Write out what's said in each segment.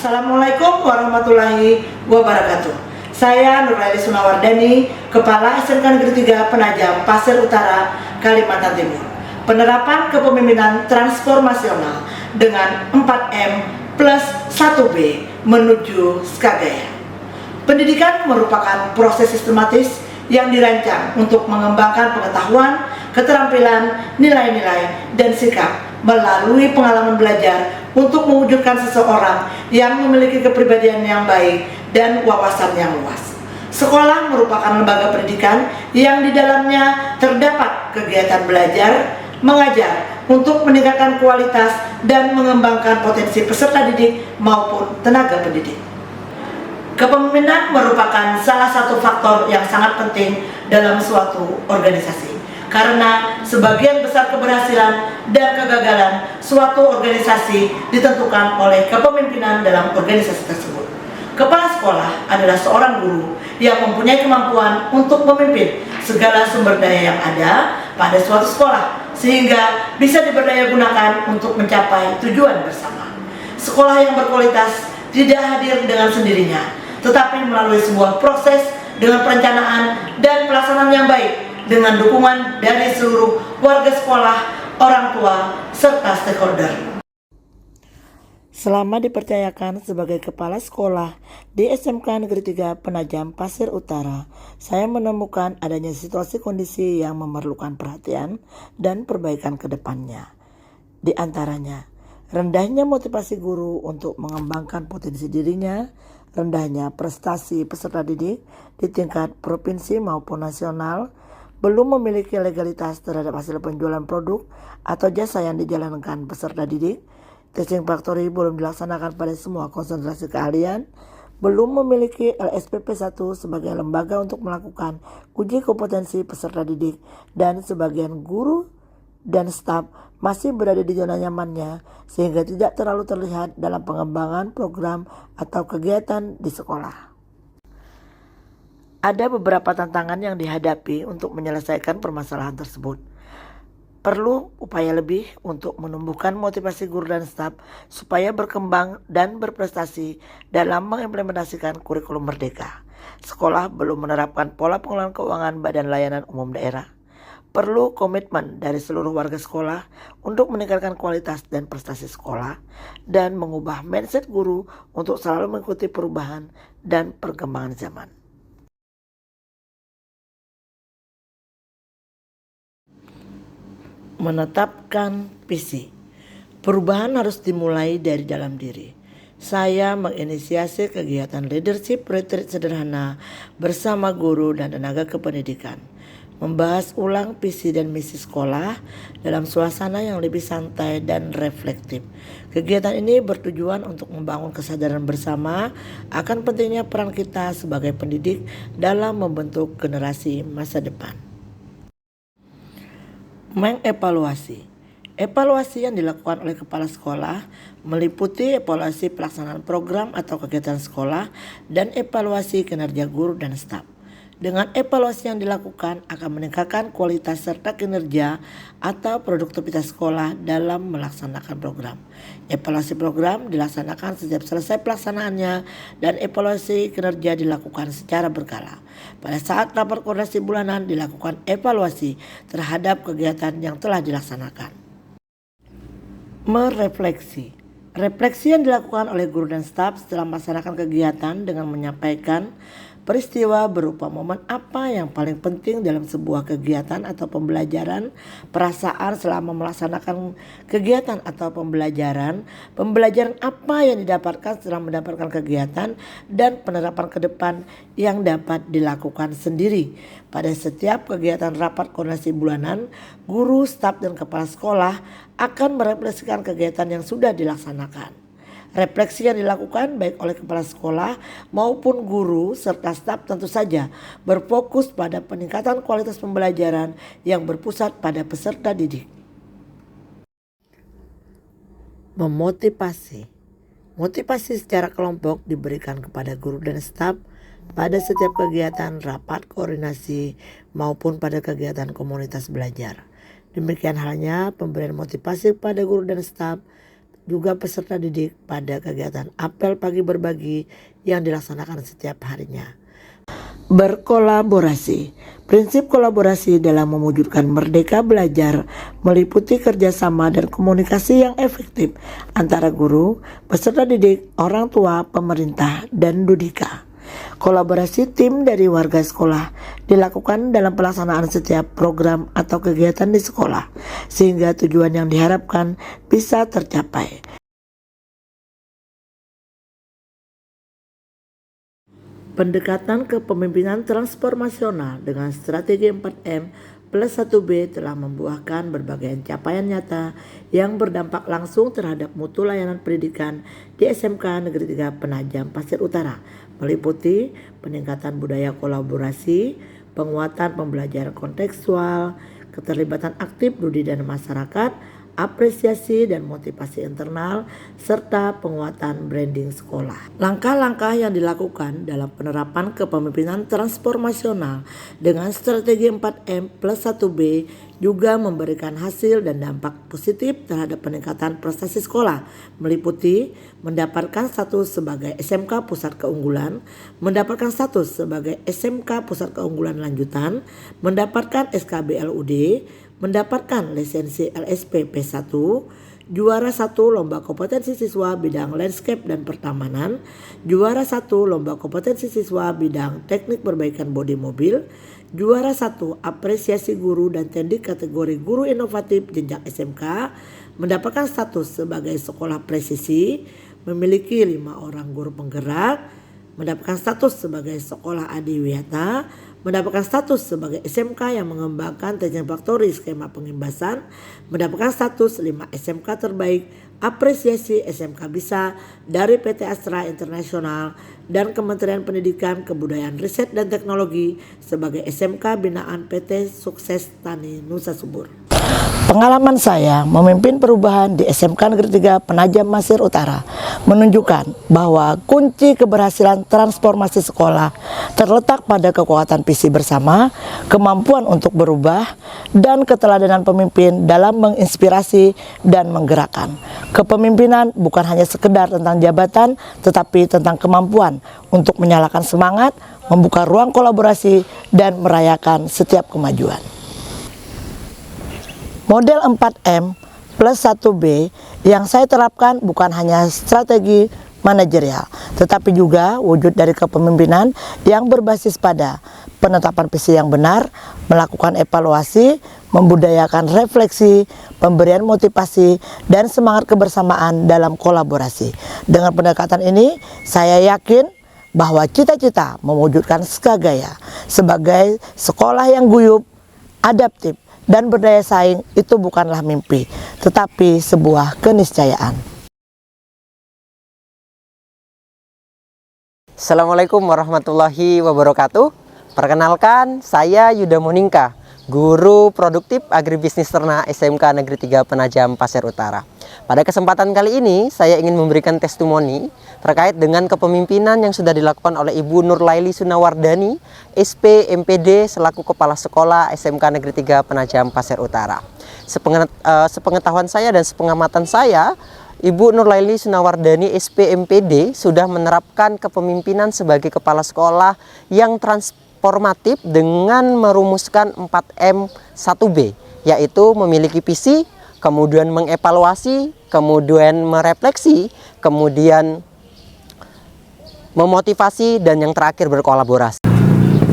Assalamualaikum warahmatullahi wabarakatuh. Saya Nuraili Sunawardani, Kepala SMK Negeri 3 Penajam, Pasir Utara, Kalimantan Timur. Penerapan kepemimpinan transformasional dengan 4M plus 1B menuju Skagaya. Pendidikan merupakan proses sistematis yang dirancang untuk mengembangkan pengetahuan, keterampilan, nilai-nilai, dan sikap melalui pengalaman belajar untuk mewujudkan seseorang yang memiliki kepribadian yang baik dan wawasan yang luas. Sekolah merupakan lembaga pendidikan yang di dalamnya terdapat kegiatan belajar, mengajar untuk meningkatkan kualitas dan mengembangkan potensi peserta didik maupun tenaga pendidik. Kepemimpinan merupakan salah satu faktor yang sangat penting dalam suatu organisasi. Karena sebagian besar keberhasilan dan kegagalan suatu organisasi ditentukan oleh kepemimpinan dalam organisasi tersebut. Kepala sekolah adalah seorang guru yang mempunyai kemampuan untuk memimpin segala sumber daya yang ada pada suatu sekolah, sehingga bisa diberdaya gunakan untuk mencapai tujuan bersama. Sekolah yang berkualitas tidak hadir dengan sendirinya, tetapi melalui sebuah proses dengan perencanaan dan pelaksanaan yang baik, dengan dukungan dari seluruh warga sekolah, orang tua, serta stakeholder. Selama dipercayakan sebagai kepala sekolah di SMK Negeri 3 Penajam Pasir Utara, saya menemukan adanya situasi kondisi yang memerlukan perhatian dan perbaikan ke depannya. Di antaranya, rendahnya motivasi guru untuk mengembangkan potensi dirinya, rendahnya prestasi peserta didik di tingkat provinsi maupun nasional, belum memiliki legalitas terhadap hasil penjualan produk atau jasa yang dijalankan peserta didik, testing factory belum dilaksanakan pada semua konsentrasi keahlian, belum memiliki LSPP 1 sebagai lembaga untuk melakukan uji kompetensi peserta didik, dan sebagian guru dan staf masih berada di zona nyamannya sehingga tidak terlalu terlihat dalam pengembangan program atau kegiatan di sekolah. Ada beberapa tantangan yang dihadapi untuk menyelesaikan permasalahan tersebut. Perlu upaya lebih untuk menumbuhkan motivasi guru dan staf supaya berkembang dan berprestasi dalam mengimplementasikan kurikulum merdeka. Sekolah belum menerapkan pola pengelolaan keuangan Badan Layanan Umum Daerah. Perlu komitmen dari seluruh warga sekolah untuk meningkatkan kualitas dan prestasi sekolah dan mengubah mindset guru untuk selalu mengikuti perubahan dan perkembangan zaman. Menetapkan visi. Perubahan harus dimulai dari dalam diri. Saya menginisiasi kegiatan leadership retreat sederhana bersama guru dan tenaga kependidikan, membahas ulang visi dan misi sekolah dalam suasana yang lebih santai dan reflektif. Kegiatan ini bertujuan untuk membangun kesadaran bersama akan pentingnya peran kita sebagai pendidik dalam membentuk generasi masa depan. Mengevaluasi. Evaluasi yang dilakukan oleh kepala sekolah meliputi evaluasi pelaksanaan program atau kegiatan sekolah dan evaluasi kinerja guru dan staf. Dengan evaluasi yang dilakukan akan meningkatkan kualitas serta kinerja atau produktivitas sekolah dalam melaksanakan program. Evaluasi program dilaksanakan setiap selesai pelaksanaannya dan evaluasi kinerja dilakukan secara berkala. Pada saat rapat koordinasi bulanan dilakukan evaluasi terhadap kegiatan yang telah dilaksanakan. Merefleksi. Refleksi yang dilakukan oleh guru dan staf setelah melaksanakan kegiatan dengan menyampaikan peristiwa berupa momen apa yang paling penting dalam sebuah kegiatan atau pembelajaran, perasaan selama melaksanakan kegiatan atau pembelajaran apa yang didapatkan setelah mendapatkan kegiatan, dan penerapan ke depan yang dapat dilakukan sendiri. Pada setiap kegiatan rapat koordinasi bulanan, guru, staf, dan kepala sekolah akan merefleksikan kegiatan yang sudah dilaksanakan. Refleksi yang dilakukan baik oleh kepala sekolah maupun guru serta staf tentu saja berfokus pada peningkatan kualitas pembelajaran yang berpusat pada peserta didik. Memotivasi. Motivasi secara kelompok diberikan kepada guru dan staf pada setiap kegiatan rapat koordinasi maupun pada kegiatan komunitas belajar. Demikian halnya pemberian motivasi pada guru dan staf juga peserta didik pada kegiatan apel pagi berbagi yang dilaksanakan setiap harinya. Berkolaborasi. Prinsip kolaborasi dalam mewujudkan merdeka belajar meliputi kerjasama dan komunikasi yang efektif antara guru, peserta didik, orang tua, pemerintah, dan Dudika. Kolaborasi tim dari warga sekolah dilakukan dalam pelaksanaan setiap program atau kegiatan di sekolah, sehingga tujuan yang diharapkan bisa tercapai. Pendekatan kepemimpinan transformasional dengan strategi 4M plus 1B telah membuahkan berbagai capaian nyata yang berdampak langsung terhadap mutu layanan pendidikan di SMK Negeri 3 Penajam Pasir Utara, meliputi peningkatan budaya kolaborasi, penguatan pembelajaran kontekstual, keterlibatan aktif Dudi dan masyarakat, apresiasi dan motivasi internal, serta penguatan branding sekolah. Langkah-langkah yang dilakukan dalam penerapan kepemimpinan transformasional dengan strategi 4M plus 1B juga memberikan hasil dan dampak positif terhadap peningkatan prestasi sekolah, meliputi mendapatkan status sebagai SMK Pusat Keunggulan, mendapatkan status sebagai SMK Pusat Keunggulan Lanjutan, mendapatkan SKBLUD, mendapatkan lisensi LSP P1, juara 1 lomba kompetensi siswa bidang landscape dan pertamanan, juara 1 lomba kompetensi siswa bidang teknik perbaikan bodi mobil, juara 1 apresiasi guru dan tendik kategori guru inovatif jenjang SMK, mendapatkan status sebagai sekolah presisi, memiliki 5 orang guru penggerak, mendapatkan status sebagai sekolah adiwiyata, mendapatkan status sebagai SMK yang mengembangkan teknik faktori skema pengimbasan, mendapatkan status 5 SMK terbaik, apresiasi SMK Bisa dari PT Astra Internasional dan Kementerian Pendidikan, Kebudayaan, Riset dan Teknologi sebagai SMK binaan PT Sukses Tani Nusa Subur. Pengalaman saya memimpin perubahan di SMK Negeri 3 Penajam Pasir Utara menunjukkan bahwa kunci keberhasilan transformasi sekolah terletak pada kekuatan visi bersama, kemampuan untuk berubah, dan keteladanan pemimpin dalam menginspirasi dan menggerakkan. Kepemimpinan bukan hanya sekedar tentang jabatan, tetapi tentang kemampuan untuk menyalakan semangat, membuka ruang kolaborasi, dan merayakan setiap kemajuan. Model 4M plus 1B yang saya terapkan bukan hanya strategi manajerial, tetapi juga wujud dari kepemimpinan yang berbasis pada penetapan visi yang benar, melakukan evaluasi, membudayakan refleksi, pemberian motivasi, dan semangat kebersamaan dalam kolaborasi. Dengan pendekatan ini, saya yakin bahwa cita-cita mewujudkan Skagaya sebagai sekolah yang guyup, adaptif, dan berdaya saing itu bukanlah mimpi, tetapi sebuah keniscayaan. Assalamualaikum warahmatullahi wabarakatuh. Perkenalkan, saya Yuda Moningka, Guru Produktif Agribisnis Ternak SMK Negeri 3 Penajam Pasir Utara. Pada kesempatan kali ini, saya ingin memberikan testimoni terkait dengan kepemimpinan yang sudah dilakukan oleh Ibu Nurlaili Sunawardani, SP MPD selaku Kepala Sekolah SMK Negeri 3 Penajam Pasir Utara. Sepengetahuan saya dan sepengamatan saya, Ibu Nurlaili Sunawardani SP MPD sudah menerapkan kepemimpinan sebagai Kepala Sekolah yang transformatif dengan merumuskan 4M 1B, yaitu memiliki visi, kemudian mengevaluasi, kemudian merefleksi, kemudian memotivasi, dan yang terakhir berkolaborasi.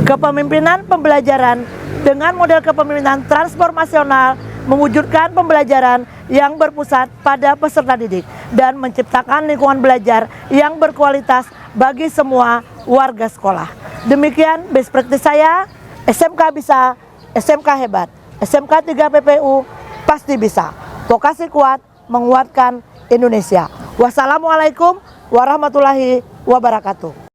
Kepemimpinan pembelajaran dengan model kepemimpinan transformasional mewujudkan pembelajaran yang berpusat pada peserta didik dan menciptakan lingkungan belajar yang berkualitas bagi semua warga sekolah. Demikian best practice saya, SMK Bisa, SMK Hebat, SMK 3 PPU, pasti bisa. Vokasi kuat menguatkan Indonesia. Wassalamualaikum warahmatullahi wabarakatuh.